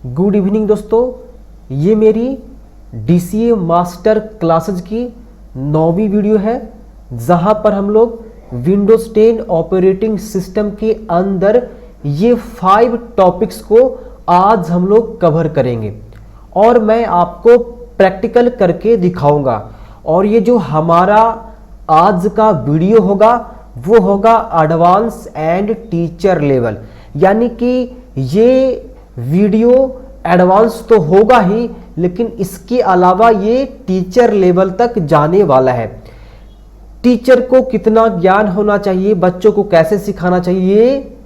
Good evening दोस्तों, ये मेरी DCA मास्टर क्लासेज की 9वीं वीडियो है जहां पर हम लोग विंडोज 10 ऑपरेटिंग सिस्टम के अंदर ये 5 टॉपिक्स को आज हम लोग कवर करेंगे और मैं आपको प्रैक्टिकल करके दिखाऊंगा। और ये जो हमारा आज का वीडियो होगा वो होगा एडवांस एंड टीचर लेवल, यानी कि ये वीडियो एडवांस तो होगा ही लेकिन इसके अलावा ये टीचर लेवल तक जाने वाला है। टीचर को कितना ज्ञान होना चाहिए, बच्चों को कैसे सिखाना चाहिए, ये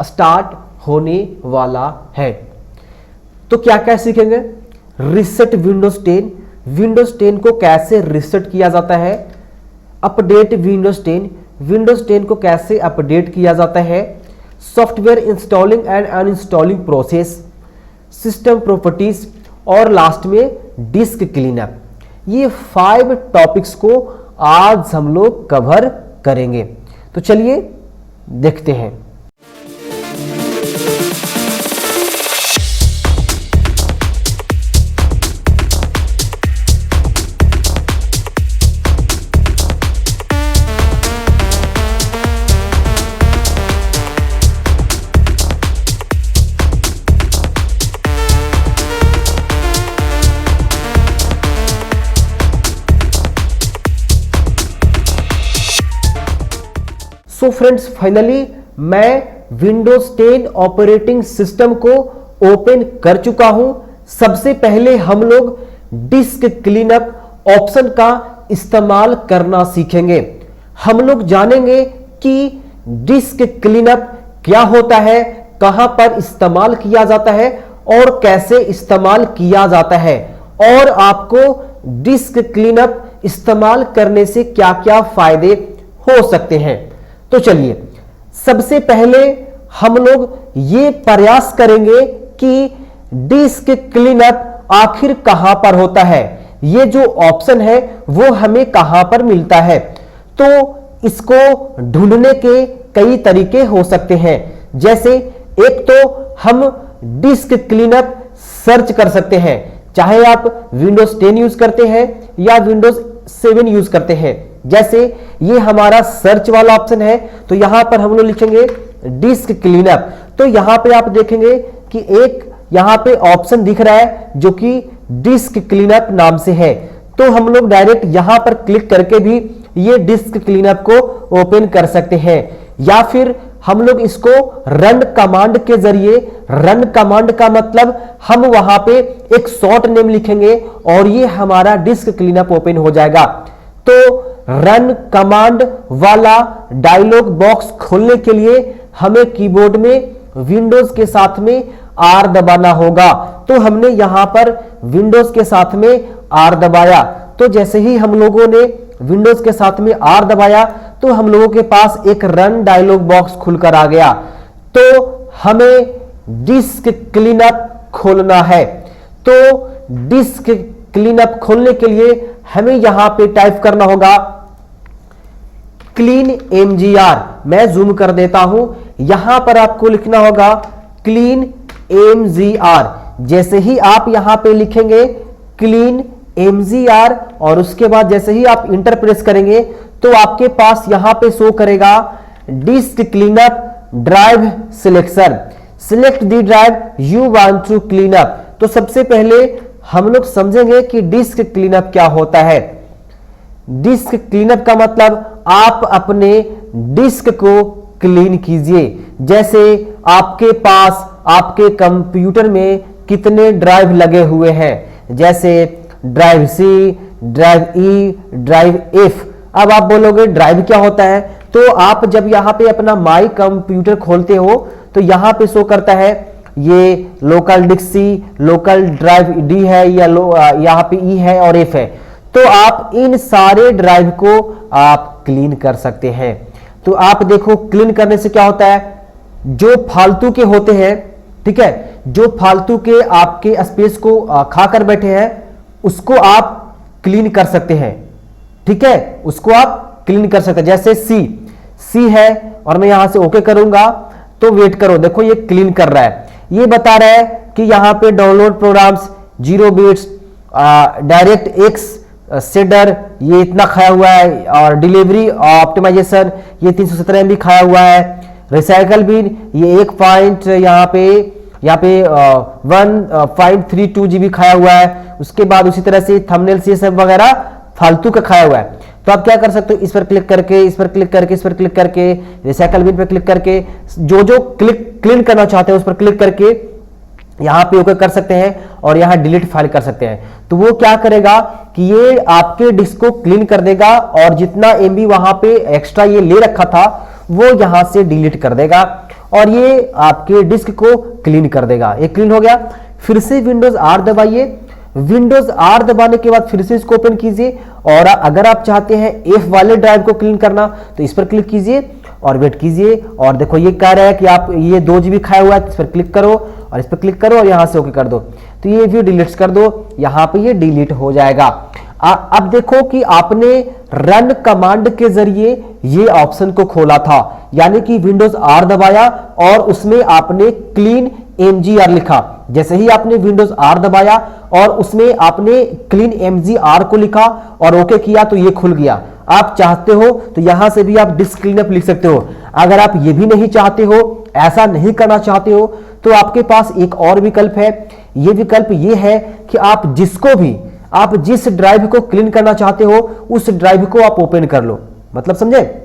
स्टार्ट होने वाला है। तो क्या क्या सीखेंगे? रिसेट विंडोज 10, विंडोज 10 को कैसे रिसेट किया जाता है, अपडेट विंडोज 10, विंडोज 10 को कैसे अपडेट किया जाता है, software installing and uninstalling process, system properties और लास्ट में डिस्क क्लीनअप। ये 5 टॉपिक्स को आज हम लोग कवर करेंगे। तो चलिए देखते हैं। सो फ्रेंड्स, फाइनली मैं विंडोज 10 ऑपरेटिंग सिस्टम को ओपन कर चुका हूं। सबसे पहले हम लोग डिस्क क्लीनअप ऑप्शन का इस्तेमाल करना सीखेंगे। हम लोग जानेंगे कि डिस्क क्लीनअप क्या होता है, कहां पर इस्तेमाल किया जाता है और कैसे इस्तेमाल किया जाता है, और आपको डिस्क क्लीनअप इस्तेमाल करने से क्या क्या फायदे हो सकते हैं। तो चलिए सबसे पहले हम लोग ये प्रयास करेंगे कि डिस्क क्लीनअप आखिर कहां पर होता है, ये जो ऑप्शन है वो हमें कहां पर मिलता है। तो इसको ढूंढने के कई तरीके हो सकते हैं। जैसे एक तो हम डिस्क क्लीनअप सर्च कर सकते हैं, चाहे आप विंडोज 10 यूज करते हैं या विंडोज 7 यूज करते हैं। जैसे ये हमारा सर्च वाला ऑप्शन है, तो यहां पर हम लोग लिखेंगे डिस्क क्लीनअप। तो यहां पे आप देखेंगे कि एक यहां पे ऑप्शन दिख रहा है जो कि डिस्क क्लीनअप नाम से है। तो हम लोग डायरेक्ट यहां पर क्लिक करके भी ये डिस्क क्लीनअप को ओपन कर सकते हैं, या फिर हम लोग इसको रन कमांड के जरिए, रन कमांड का मतलब हम वहां पे एक शॉर्ट नेम लिखेंगे और ये हमारा डिस्क क्लीनअप ओपन हो जाएगा। तो रन कमांड वाला डायलॉग बॉक्स खोलने के लिए हमें कीबोर्ड में विंडोज के साथ में R दबाना होगा। तो हमने यहां पर विंडोज के साथ में R दबाया, तो जैसे ही हम लोगों ने विंडोज के साथ में R दबाया तो हम लोगों के पास एक रन डायलॉग बॉक्स खुलकर आ गया। तो हमें डिस्क क्लीनअप खोलना है। तो डिस्क क्लीनअप खोलने के लिए हमें यहां पे टाइप करना होगा क्लीन mgr। मैं जूम कर देता हूं, यहां पर आपको लिखना होगा क्लीन mgr। जैसे ही आप यहां पे लिखेंगे क्लीन mgr और उसके बाद जैसे ही आप इंटर प्रेस करेंगे तो आपके पास यहां पे शो करेगा disk cleanup drive selection, select the drive you want to clean up. तो सबसे पहले हम लोग समझेंगे कि डिस्क क्लीनअप क्या होता है। डिस्क क्लीनअप का मतलब आप अपने डिस्क को क्लीन कीजिए। जैसे आपके पास आपके कंप्यूटर में कितने ड्राइव लगे हुए हैं, जैसे drive C, drive E, drive F। अब आप बोलोगे ड्राइव क्या होता है, तो आप जब यहां पे अपना माई कंप्यूटर खोलते हो तो यहां पे शो करता है ये local disk C, local drive D है या यहां पे E है और F है। तो आप इन सारे ड्राइव को आप क्लीन कर सकते हैं। तो आप देखो क्लीन करने से क्या होता है, जो फालतू के होते हैं, ठीक है, जो फालतू के आपके स्पेस को खाकर बैठे हैं उसको आप क्लीन कर सकते हैं। ठीक है, उसको आप क्लीन कर सकते हैं। जैसे C है और मैं यहां से ओके करूंगा तो वेट करो, देखो ये क्लीन कर रहा है। ये बता रहा है कि यहाँ पे download programs 0 bits, DirectX shader ये इतना खाया हुआ है, और डिलीवरी ऑप्टिमाइजेशन ये 317 MB खाया हुआ है, रिसाइकल बिन ये 1 पॉइंट यहाँ पे 1.32 GB खाया हुआ है। उसके बाद उसी तरह से थंबनेल्स ये सब वगैरह फालतू का खाया हुआ है। तो आप क्या कर सकते हो, इस पर क्लिक करके, इस पर क्लिक करके, इस पर क्लिक करके, रिसाइकल बिन पर क्लिक करके, जो क्लीन करना चाहते हैं उस पर क्लिक करके यहां पे ओके कर सकते हैं और यहां डिलीट फाइल कर सकते हैं। तो वो क्या करेगा कि ये आपके डिस्क को क्लीन कर देगा और जितना MB वहां पे एक्स्ट्रा ये ले रखा था वो यहां से डिलीट कर देगा और ये आपके डिस्क को क्लीन कर देगा। ये क्लीन हो गया। फिर से विंडोज R दबाइए। विंडोज R दबाने के बाद फिर से इसको ओपन कीजिए और अगर आप चाहते हैं F वाले ड्राइव को क्लीन करना तो इस पर क्लिक कीजिए और वेट कीजिए। और देखो ये कह रहा है कि आप ये 2 GB खाया हुआ है, इस पर क्लिक करो और इस पर क्लिक करो और यहां से ओके कर दो। तो ये भी डिलीट कर दो, यहां पे ये डिलीट हो जाएगा। अब देखो कि आपने रन कमांड के जरिए ये ऑप्शन को खोला था, यानी कि विंडोज R दबाया और उसमें आपने क्लीन mgr लिखा। जैसे ही आपने विंडोज R दबाया और उसमें आपने क्लीन mgr को लिखा और ओके किया तो ये खुल गया। आप चाहते हो तो यहां से भी आप डिस्क क्लीनअप लिख सकते हो। अगर आप ये भी नहीं चाहते हो, ऐसा नहीं करना चाहते हो, तो आपके पास एक और विकल्प है। ये विकल्प ये है कि आप जिस ड्राइव को क्लीन करना चाहते हो उस ड्राइव को आप ओपन कर लो। मतलब समझे,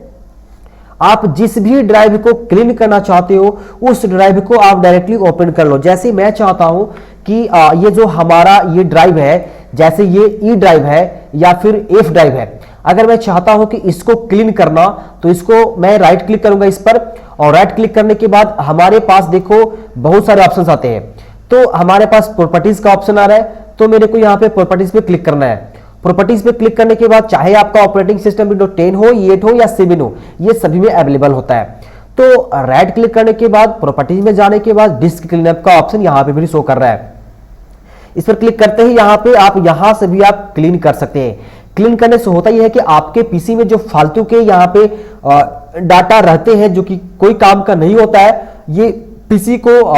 आप जिस भी ड्राइव को क्लीन करना चाहते हो उस ड्राइव को आप डायरेक्टली ओपन कर लो। जैसे मैं चाहता हूं कि ये जो हमारा ये ड्राइव है, जैसे ये E ड्राइव है या फिर F ड्राइव है, अगर मैं चाहता हूं कि इसको क्लीन करना तो इसको मैं राइट क्लिक करूंगा इस पर, और राइट क्लिक करने के बाद हमारे पास देखो बहुत सारे ऑप्शंस आते हैं। तो हमारे पास प्रॉपर्टीज का ऑप्शन आ रहा है, तो मेरे को यहाँ पे प्रॉपर्टीज पे क्लिक करना है। प्रॉपर्टीज पे क्लिक करने के बाद चाहे आपका ऑपरेटिंग सिस्टम विंडो 10 हो, 8 हो या 7 हो, ये सभी में अवेलेबल होता है। तो राइट क्लिक करने के बाद प्रॉपर्टीज में जाने के बाद डिस्क क्लीनअप का ऑप्शन यहाँ पे भी शो कर रहा है। इस पर क्लिक करते ही यहाँ पे आप यहां से भी आप क्लीन कर सकते हैं। क्लीन करने से होता यह है कि आपके पीसी में जो फालतू के यहाँ पे डाटा रहते हैं जो कि कोई काम का नहीं होता है, ये पीसी को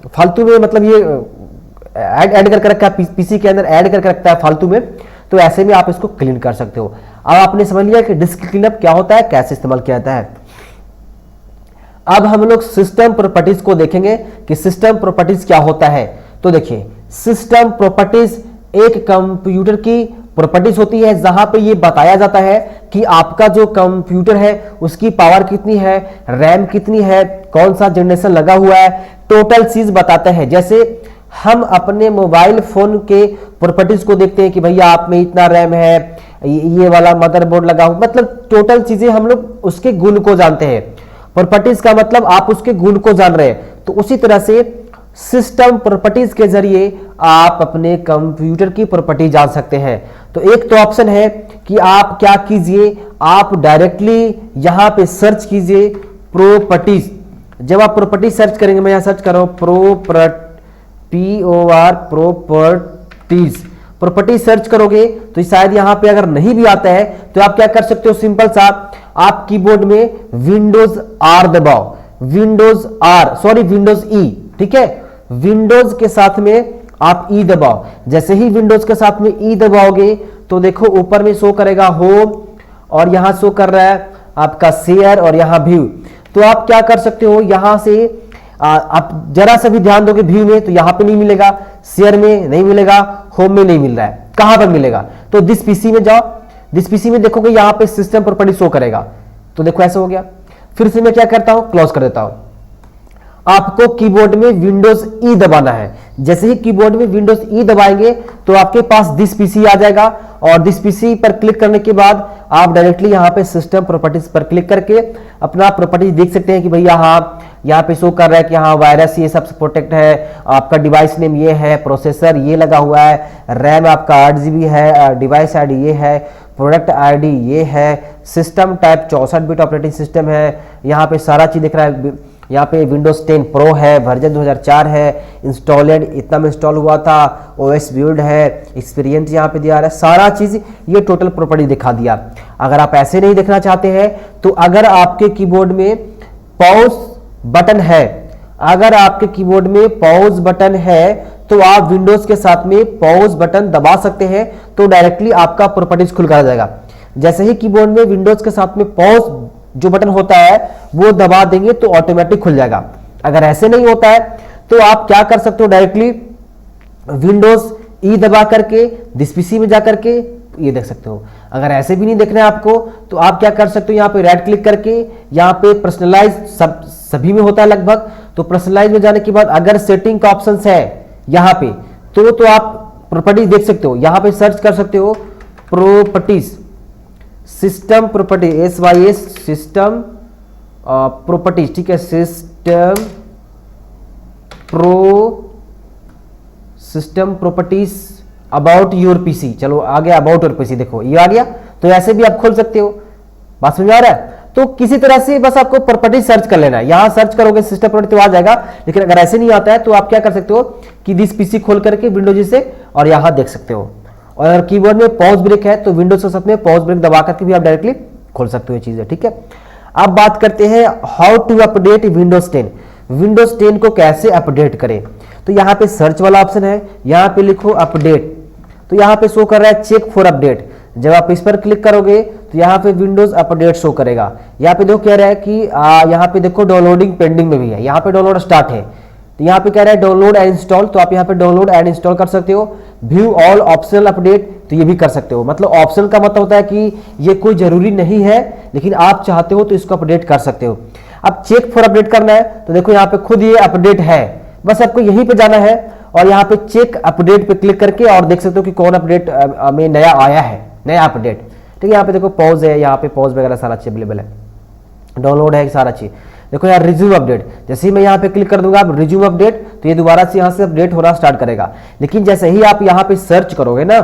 फालतू में, मतलब ये ऐड करके रखा है, पीसी के अंदर ऐड करके रखता है फालतू में। तो ऐसे में आप इसको क्लीन कर सकते हो। अब आपने समझ लिया कि डिस्क क्लीनअप क्या होता है, कैसे इस्तेमाल किया जाता है। अब हम लोग सिस्टम प्रॉपर्टीज को देखेंगे कि सिस्टम प्रॉपर्टीज क्या होता है। तो देखिए, सिस्टम प्रॉपर्टीज एक कंप्यूटर की प्रॉपर्टीज होती है जहां पे ये बताया जाता है कि आपका जो कंप्यूटर है उसकी पावर कितनी है, रैम कितनी है, कौन सा जनरेशन लगा हुआ है, टोटल चीज बताता है। जैसे हम अपने मोबाइल फोन के प्रॉपर्टीज को देखते हैं कि भैया आप में इतना रैम है, ये वाला मदरबोर्ड लगा हुआ, मतलब टोटल चीजें हम लोग उसके गुण को जानते हैं। प्रॉपर्टीज का मतलब आप उसके गुण को जान रहे हैं। तो उसी तरह से सिस्टम प्रॉपर्टीज के जरिए आप अपने कंप्यूटर की प्रॉपर्टी जान सकते हैं। तो एक तो ऑप्शन है कि आप क्या कीजिए, आप डायरेक्टली यहां पे सर्च कीजिए प्रॉपर्टीज। जब आप प्रॉपर्टी सर्च करेंगे, मैं यहां सर्च कर रहा हूं प्रॉपर्टी सर्च करोगे तो शायद यहां पे अगर नहीं भी आता है तो आप क्या कर सकते हो, सिंपल सा आप कीबोर्ड में विंडोज R दबाओ, विंडोज E, ठीक है। विंडोज के साथ में आप E दबाओ। जैसे ही विंडोज के साथ में E दबाओगे तो देखो ऊपर में शो करेगा होम और यहां शो कर रहा है आपका शेयर और यहां व्यू। तो आप क्या कर सकते हो, यहां से आप जरा सा भी ध्यान दोगे व्यू में तो यहां पे नहीं मिलेगा, शेयर में नहीं मिलेगा, होम में नहीं मिल रहा है, कहां पर मिलेगा। तो दिस पीसी में जाओ, दिस पीसी में देखोगे यहां पे सिस्टम प्रॉपर्टी शो करेगा। तो देखो ऐसा हो गया। फिर से मैं क्या करता हूं, क्लोज कर देता हूं। आपको कीबोर्ड में विंडोज E दबाना है। जैसे ही कीबोर्ड में विंडोज E दबाएंगे तो आपके पास दिस पीसी आ जाएगा और दिस पीसी पर क्लिक करने के बाद आप डायरेक्टली यहां पे सिस्टम प्रॉपर्टीज पर क्लिक करके अपना प्रॉपर्टीज देख सकते हैं कि भैया हाँ, यहाँ पे शो कर रहा है कि हाँ वायरस ये सब प्रोटेक्ट है, आपका डिवाइस नेम ये है, प्रोसेसर ये लगा हुआ है, रैम आपका 8 GB है, डिवाइस आईडी ये है, प्रोडक्ट आईडी ये है, system type 64 bit operating system है, यहाँ पे सारा चीज दिख रहा है। यहाँ पे विंडोज 10 प्रो है, वर्जन 2004 है, इंस्टॉलेड इतना में इंस्टॉल हुआ था, ओएस बिल्ड है, एक्सपीरियंस यहाँ पे दिया रहा है, सारा चीज ये टोटल प्रॉपर्टी दिखा दिया। अगर आप ऐसे नहीं देखना चाहते हैं तो अगर आपके कीबोर्ड में पॉज बटन है, अगर आपके कीबोर्ड में पॉज बटन है तो आप विंडोज के साथ में पॉज बटन दबा सकते हैं, तो डायरेक्टली आपका प्रॉपर्टीज खुल कर आ जाएगा। जैसे ही कीबोर्ड में विंडोज के साथ में पॉज जो बटन होता है वो दबा देंगे तो ऑटोमेटिक खुल जाएगा। अगर ऐसे नहीं होता है तो आप क्या कर सकते हो, डायरेक्टली विंडोज ई दबा करके दिस पीसी में जाकर के ये देख सकते हो। अगर ऐसे भी नहीं देखना है आपको तो आप क्या कर सकते हो, यहाँ पे राइट क्लिक करके यहाँ पे पर्सनलाइज सभी में होता है लगभग, तो पर्सनलाइज में जाने के बाद अगर सेटिंग का ऑप्शन है यहाँ पे तो आप प्रॉपर्टीज देख सकते हो। यहाँ पे सर्च कर सकते हो properties, system property, SYS system properties, ठीक है, system properties about your PC. चलो आ गया अबाउट योर पीसी, देखो ये आ गया। तो ऐसे भी आप खोल सकते हो। बात समझ आ रहा है? तो किसी तरह से बस आपको प्रॉपर्टी सर्च कर लेना है। यहां सर्च करोगे सिस्टम प्रॉपर्टी तो आ जाएगा, लेकिन अगर ऐसे नहीं आता है तो आप क्या कर सकते हो कि दिस पीसी खोल करके विंडोज से और यहां देख सकते हो। और अगर कीबोर्ड में पॉज ब्रेक है तो विंडोज के साथ में पॉज ब्रेक दबा करके भी आप डायरेक्टली खोल सकते हो ये चीजें, ठीक है। अब बात करते हैं how to update Windows 10। Windows 10 को कैसे अपडेट करें, तो यहाँ पे सर्च वाला ऑप्शन है, यहाँ पे लिखो अपडेट, तो यहाँ पे शो कर रहा है चेक फॉर अपडेट। जब आप इस पर क्लिक करोगे तो यहाँ पे विंडोज अपडेट शो करेगा। यहाँ पे देखो कह रहा है कि यहाँ पे देखो डाउनलोडिंग पेंडिंग में भी है, यहाँ पे डाउनलोड स्टार्ट है, तो यहाँ पे कह रहा है डाउनलोड एंड इंस्टॉल, तो आप यहाँ पे डाउनलोड एंड इंस्टॉल कर सकते हो। व्यू ऑल ऑप्शनल अपडेट, तो ये भी कर सकते हो। मतलब ऑप्शनल का मतलब होता है कि ये कोई जरूरी नहीं है, लेकिन आप चाहते हो तो इसको अपडेट कर सकते हो। अब चेक फॉर अपडेट करना है तो देखो यहाँ पे खुद ये अपडेट है, बस आपको यहीं पे जाना है और यहाँ पे चेक अपडेट पे क्लिक करके और देख सकते हो कि कौन अपडेट में नया आया है, नया अपडेट, ठीक है। यहाँ पे देखो पॉज है, यहाँ पे पॉज वगैरह सारा चीज अवेलेबल है, डाउनलोड है सारा चीज। देखो यार रिज्यूम अपडेट, जैसे ही मैं यहाँ पे क्लिक कर दूंगा आप रिज्यूम अपडेट, तो ये दोबारा से यहाँ से अपडेट होना स्टार्ट करेगा। लेकिन जैसे ही आप यहाँ पे सर्च करोगे ना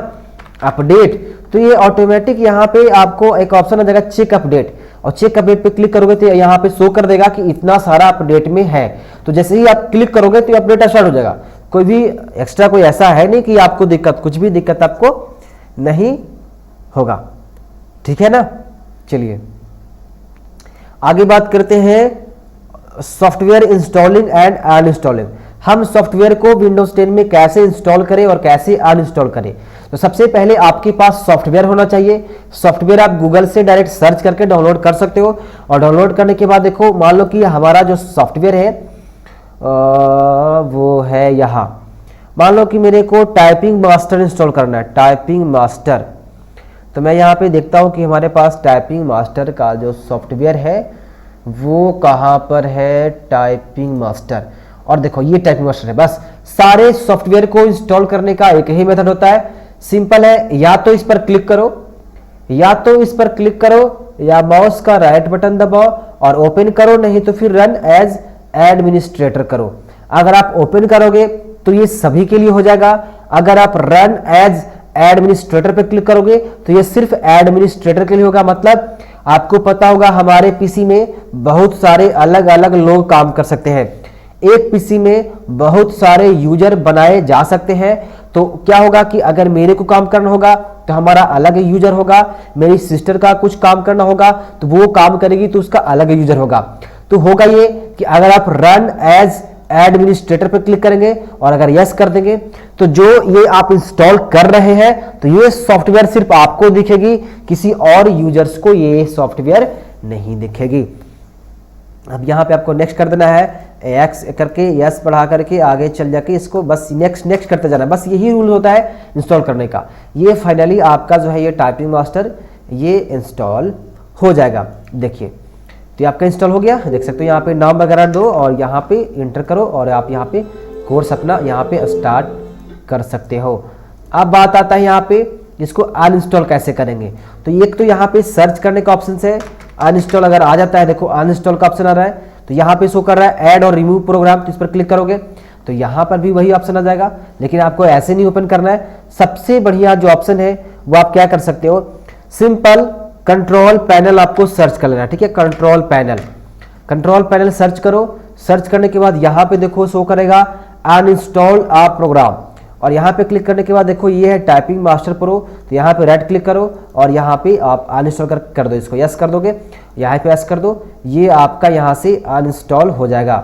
अपडेट, तो ये ऑटोमेटिक यहाँ पे आपको एक ऑप्शन आ जाएगा चेक अपडेट, और चेक अपडेट पे क्लिक करोगे तो यहाँ पे शो कर देगा कि इतना सारा अपडेट में है। तो जैसे ही आप क्लिक करोगे तो अपडेट स्टार्ट हो जाएगा। कोई भी एक्स्ट्रा कोई ऐसा है नहीं कि आपको दिक्कत, कुछ भी दिक्कत आपको नहीं होगा, ठीक है ना। चलिए आगे बात करते हैं सॉफ्टवेयर इंस्टॉलिंग एंड अनइंस्टॉलिंग। हम सॉफ्टवेयर को विंडोज 10 में कैसे इंस्टॉल करें और कैसे अनइंस्टॉल करें। तो सबसे पहले आपके पास सॉफ्टवेयर होना चाहिए। सॉफ्टवेयर आप गूगल से डायरेक्ट सर्च करके डाउनलोड कर सकते हो, और डाउनलोड करने के बाद देखो मान लो कि हमारा जो सॉफ्टवेयर है वो है यहाँ, मान लो कि मेरे को टाइपिंग मास्टर इंस्टॉल करना है, टाइपिंग मास्टर। तो मैं यहाँ पे देखता हूँ कि हमारे पास टाइपिंग मास्टर का जो सॉफ्टवेयर है वो कहाँ पर है, टाइपिंग मास्टर। और देखो ये टाइपिंग मास्टर है। बस सारे सॉफ्टवेयर को इंस्टॉल करने का एक ही मेथड होता है, सिंपल है। या तो इस पर क्लिक करो, या तो इस पर क्लिक करो, या माउस का राइट बटन दबाओ और ओपन करो, नहीं तो फिर रन एज एडमिनिस्ट्रेटर करो। अगर आप ओपन करोगे तो ये सभी के लिए हो जाएगा। अगर आप रन एज एडमिनिस्ट्रेटर पे क्लिक करोगे तो ये सिर्फ एडमिनिस्ट्रेटर के लिए होगा। मतलब आपको पता होगा हमारे पीसी में बहुत सारे अलग अलग लोग काम कर सकते हैं, एक पीसी में बहुत सारे यूजर बनाए जा सकते हैं। तो क्या होगा कि अगर मेरे को काम करना होगा तो हमारा अलग यूजर होगा, मेरी सिस्टर का कुछ काम करना होगा तो वो काम करेगी तो उसका अलग यूजर होगा। तो होगा ये कि अगर आप रन एज एडमिनिस्ट्रेटर पर क्लिक करेंगे और अगर यस कर देंगे तो जो ये आप इंस्टॉल कर रहे हैं तो ये सॉफ्टवेयर सिर्फ आपको दिखेगी, किसी और यूजर्स को ये सॉफ्टवेयर नहीं दिखेगी। अब यहाँ पे आपको नेक्स्ट कर देना है, एक्स करके यस बढ़ा करके आगे चल जाके इसको बस नेक्स्ट नेक्स्ट करते जाना है। बस यही रूल होता है इंस्टॉल करने का। ये फाइनली आपका जो है ये टाइपिंग मास्टर ये इंस्टॉल हो जाएगा। देखिए तो आपका इंस्टॉल हो गया, देख सकते हो यहाँ पे नाम वगैरह दो और यहाँ पे इंटर करो और आप यहाँ पे कोर्स अपना यहाँ पे स्टार्ट कर सकते हो। अब बात आता है यहाँ पे इसको अनइंस्टॉल कैसे करेंगे। तो एक तो यहाँ पे सर्च करने का ऑप्शन है, अनइंस्टॉल अगर आ जाता है, देखो अनइंस्टॉल का ऑप्शन आ रहा है तो यहाँ पे शो कर रहा है ऐड और रिमूव प्रोग्राम, तो इस पर क्लिक करोगे तो यहाँ पर भी वही ऑप्शन आ जाएगा। लेकिन आपको ऐसे नहीं ओपन करना है, सबसे बढ़िया जो ऑप्शन है वो आप क्या कर सकते हो, सिंपल कंट्रोल पैनल आपको सर्च कर लेना, ठीक है। कंट्रोल पैनल सर्च करो। सर्च करने के बाद यहाँ पे देखो शो करेगा अनइंस्टॉल अ प्रोग्राम, और यहाँ पे क्लिक करने के बाद देखो ये है टाइपिंग मास्टर प्रो, तो यहाँ पे राइट क्लिक करो और यहाँ पे आप अनइंस्टॉल कर दो। इसको यस कर दोगे, यहाँ पे यस कर दो, ये आपका यहाँ से अनइंस्टॉल हो जाएगा।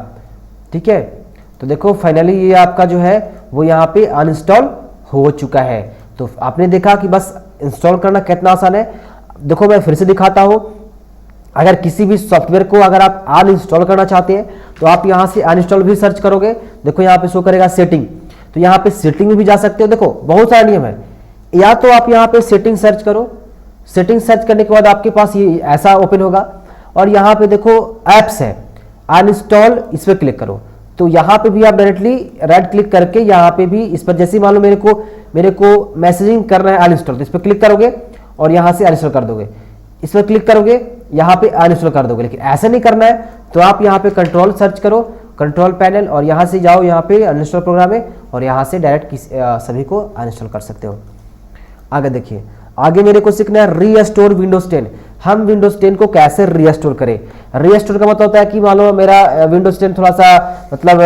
ठीक है। तो देखो फाइनली ये आपका जो है वो यहाँ पे अनइंस्टॉल हो चुका है। तो आपने देखा कि बस इंस्टॉल करना कितना आसान है। देखो मैं फिर से दिखाता हूँ, अगर किसी भी सॉफ्टवेयर को अगर आप अनइंस्टॉल करना चाहते हैं तो आप यहाँ से अनइंस्टॉल भी सर्च करोगे, देखो यहाँ पे शो करेगा सेटिंग, तो यहाँ पे सेटिंग में भी जा सकते हो। देखो बहुत सारा नियम है, या तो आप यहाँ पे सेटिंग सर्च करो, सेटिंग सर्च करने के बाद आपके पास ये ऐसा ओपन होगा, और यहाँ पे देखो एप्स है अनइंस्टॉल, इस पर क्लिक करो। तो यहाँ पे भी आप डायरेक्टली राइट क्लिक करके यहाँ पे भी इस पर, जैसे मान लो मेरे को मैसेजिंग करना है अनइंस्टॉल, तो इस पर क्लिक करोगे और यहाँ से अनइंस्टॉल कर दोगे, इस पर क्लिक करोगे यहाँ पे अनइंस्टॉल कर दोगे। लेकिन ऐसा नहीं करना है तो आप यहाँ पे कंट्रोल सर्च करो, कंट्रोल पैनल, और यहाँ से जाओ यहाँ पे अनइंस्टॉल प्रोग्राम है, और यहाँ से डायरेक्ट सभी को अनइंस्टॉल कर सकते हो। आगे देखिए, आगे मेरे को सीखना है रीस्टोर विंडोज 10। हम विंडोज 10 को कैसे रीस्टोर करें। रीस्टोर का मतलब होता है कि मान लो मेरा विंडोज 10 थोड़ा सा मतलब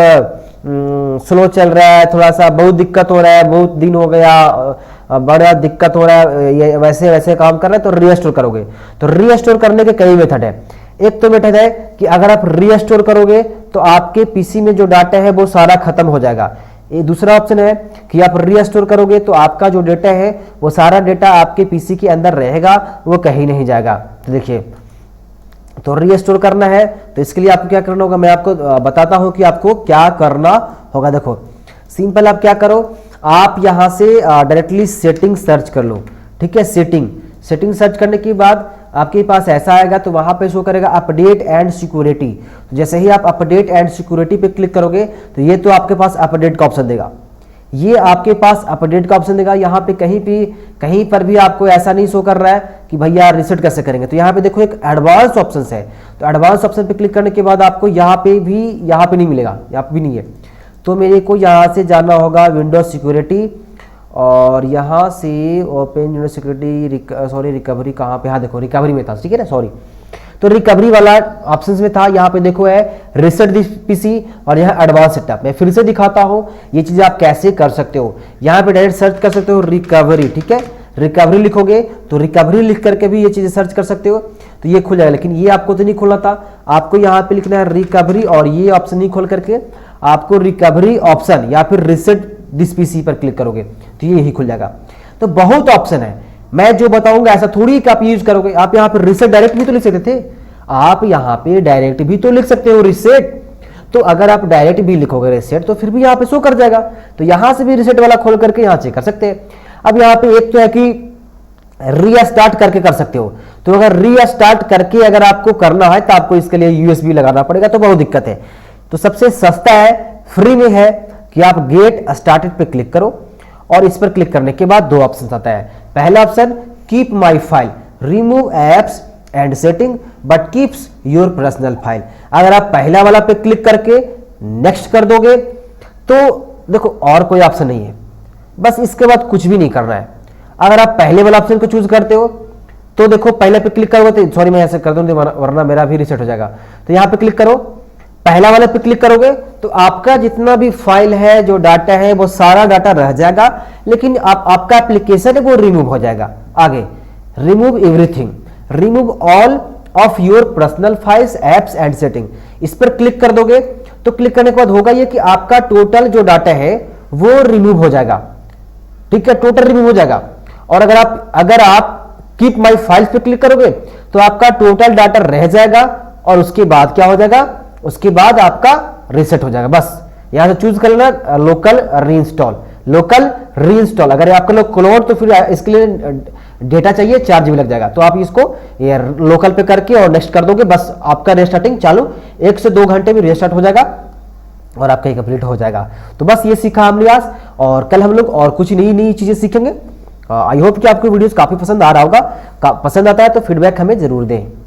स्लो चल रहा है, थोड़ा सा बहुत दिक्कत हो रहा है, बहुत दिन हो गया, बड़ा दिक्कत हो रहा है, ये वैसे वैसे काम कर रहे हैं, तो रीस्टोर करोगे। तो रीस्टोर करने के कई मेथड है। एक तो मेथड है कि अगर आप रीस्टोर करोगे तो आपके पीसी में जो डाटा है वो सारा खत्म हो जाएगा। ये दूसरा ऑप्शन है कि आप रीस्टोर करोगे तो आपका जो डेटा है वो सारा डेटा आपके पीसी के अंदर रहेगा, वो कहीं नहीं जाएगा। तो देखिए, तो रीस्टोर करना है तो इसके लिए आपको क्या करना होगा, मैं आपको बताता हूं कि आपको क्या करना होगा। देखो सिंपल, आप क्या करो, आप यहां से डायरेक्टली सेटिंग सर्च कर लो, ठीक है। सेटिंग सर्च करने के बाद आपके पास ऐसा आएगा, तो वहां पे शो करेगा अपडेट एंड सिक्योरिटी। तो जैसे ही आप अपडेट एंड सिक्योरिटी पे क्लिक करोगे तो ये तो आपके पास अपडेट का ऑप्शन देगा, ये आपके पास अपडेट का ऑप्शन देगा। यहाँ पे कहीं पर भी आपको ऐसा नहीं शो कर रहा है कि भैया रिसेट कैसे करेंगे। तो यहाँ पे देखो एक एडवांस ऑप्शन है, तो एडवांस ऑप्शन पे क्लिक करने के बाद आपको यहाँ पे नहीं मिलेगा, यहाँ पे भी नहीं है। तो मेरे को यहाँ से जाना होगा विंडोज सिक्योरिटी, और यहाँ से ओपन विंडोज सिक्योरिटी रिकवरी कहाँ पे, हाँ देखो रिकवरी में था, ठीक है ना, सॉरी। तो रिकवरी वाला ऑप्शंस में था, यहाँ पे देखो है रिसेट दिस पीसी, और यहाँ एडवांस सेटअप। मैं फिर से दिखाता हूँ ये चीजें आप कैसे कर सकते हो। यहाँ पे डायरेक्ट सर्च कर सकते हो रिकवरी, ठीक है। रिकवरी लिखोगे तो रिकवरी लिख करके भी ये चीजें सर्च कर सकते हो, तो ये खुल जाएगा। लेकिन ये आपको तो नहीं खोलना था, आपको यहाँ पे लिखना है रिकवरी, और ये ऑप्शन नहीं खोल करके आपको रिकवरी ऑप्शन या फिर रिसेट दिस पीसी पर क्लिक करोगे तो ये ही खुल जाएगा। तो बहुत ऑप्शन है, मैं जो बताऊंगा ऐसा थोड़ी कि आप यूज करोगे। आप यहाँ पे रिसेट डायरेक्ट भी तो लिख सकते थे, आप यहाँ पे डायरेक्ट भी तो लिख सकते हो रिसेट। तो अगर आप डायरेक्ट भी लिखोगे रिसेट तो फिर भी यहाँ पे शो कर जाएगा, तो यहाँ से भी रिसेट वाला खोल करके यहाँ चेक कर सकते हैं। अब यहाँ पे एक तो है कि रीस्टार्ट करके कर सकते हो, तो अगर रीस्टार्ट करके अगर आपको करना है तो आपको इसके लिए यूएसबी लगाना पड़ेगा, तो बहुत दिक्कत है। तो सबसे सस्ता है, फ्री में है कि आप गेट स्टार्टेड पे क्लिक करो, और इस पर क्लिक करने के बाद दो ऑप्शन आता है। पहला option keep my file, remove apps and setting but keeps your personal file. अगर आप पहला वाला पे क्लिक करके नेक्स्ट कर दोगे तो देखो और कोई ऑप्शन नहीं है, बस इसके बाद कुछ भी नहीं करना है। अगर आप पहले वाला ऑप्शन को चूज करते हो तो देखो पहले पे क्लिक करोगे, तो सॉरी मैं ऐसे कर दूं वरना मेरा भी रिसेट हो जाएगा। तो यहां पे क्लिक करो, पहला वाले पे क्लिक करोगे तो आपका जितना भी फाइल है, जो डाटा है, वो सारा डाटा रह जाएगा, लेकिन आपका एप्लीकेशन है वो रिमूव हो जाएगा। आगे remove everything, remove all of your personal files apps and setting, इस पर क्लिक कर दोगे तो क्लिक करने के बाद होगा ये कि आपका टोटल जो डाटा है वो रिमूव हो जाएगा, ठीक है, टोटल रिमूव हो जाएगा। और अगर आप कीप माय फाइल्स पे क्लिक करोगे तो आपका टोटल डाटा रह जाएगा, और उसके बाद क्या हो जाएगा, उसके बाद आपका रीसेट हो जाएगा। बस यहां से चूज कर लेना लोकल रीइंस्टॉल। अगर आपका लोग क्लोन तो फिर इसके लिए डेटा चाहिए, 4 GB लग जाएगा, तो आप इसको ये लोकल पे करके और नेक्स्ट कर दोगे, बस आपका रीस्टार्टिंग चालू 1 से 2 घंटे में रीस्टार्ट हो जाएगा और आपका ये कंप्लीट हो जाएगा। तो बस ये सीखा हमने आज, और कल हम लोग और कुछ नई चीजें सीखेंगे। आई होप कि आपको वीडियोस काफी पसंद आ रहा होगा, पसंद आता है तो फीडबैक हमें जरूर दें।